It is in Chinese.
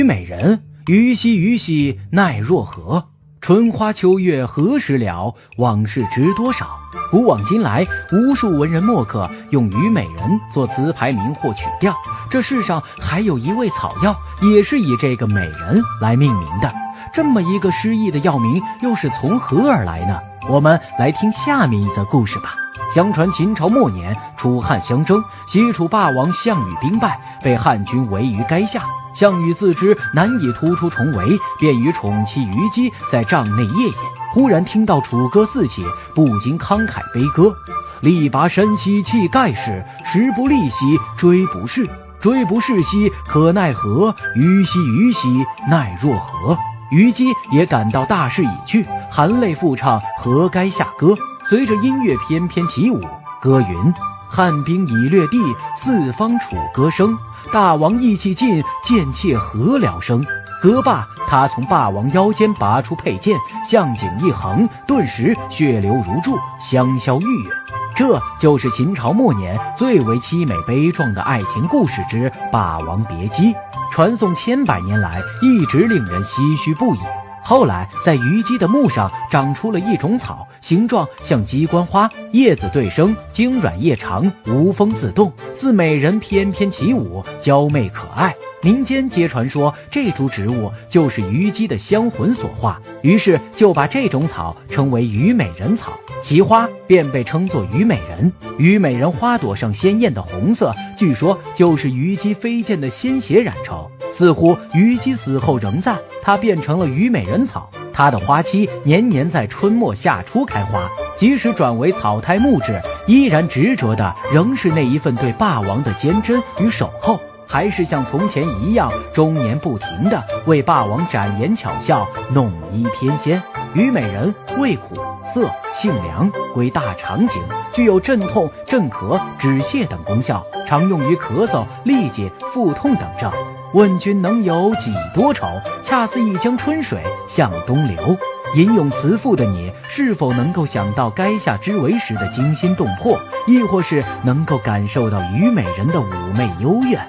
虞美人，虞兮虞兮奈若何？春花秋月何时了？往事知多少？古往今来，无数文人墨客用虞美人做词牌名或曲调。这世上还有一味草药，也是以这个美人来命名的。这么一个诗意的药名，又是从何而来呢？我们来听下面一则故事吧。相传秦朝末年，楚汉相争，西楚霸王项羽兵败，被汉军围于垓下。项羽自知难以突出重围，便与宠妻虞姬在帐内夜饮。忽然听到楚歌四起，不禁慷慨悲歌：力拔山兮气盖世，时不利兮骓不逝，骓不逝兮可奈何？虞兮虞兮奈若何？虞姬也感到大势已去，含泪复唱河垓下歌，随着音乐翩翩起舞。歌云：汉兵已掠地，四方楚歌声。大王意气尽，贱妾何了声？歌罢，他从霸王腰间拔出佩剑，向颈一横，顿时血流如注，香消玉殒。这就是秦朝末年最为凄美悲壮的爱情故事之《霸王别姬》，传颂千百年来，一直令人唏嘘不已。后来在虞姬的墓上长出了一种草，形状像鸡冠花，叶子对生，茎软叶长，无风自动，似美人翩翩起舞，娇媚可爱。民间皆传说这株植物就是虞姬的香魂所化，于是就把这种草称为虞美人草，其花便被称作虞美人。虞美人花朵上鲜艳的红色，据说就是虞姬飞溅的鲜血染成，似乎虞姬死后仍在，它变成了虞美人草。它的花期年年在春末夏初开花，即使转为草胎木质，依然执着的仍是那一份对霸王的坚贞与守候，还是像从前一样终年不停地为霸王展颜巧笑，弄衣翩跹。虞美人味苦涩性凉，归大肠经，具有镇痛镇咳止泻等功效，常用于咳嗽痢疾腹痛等症。问君能有几多愁，恰似一江春水向东流。吟咏词赋的你，是否能够想到垓下之围时的惊心动魄，亦或是能够感受到虞美人的妩媚幽怨？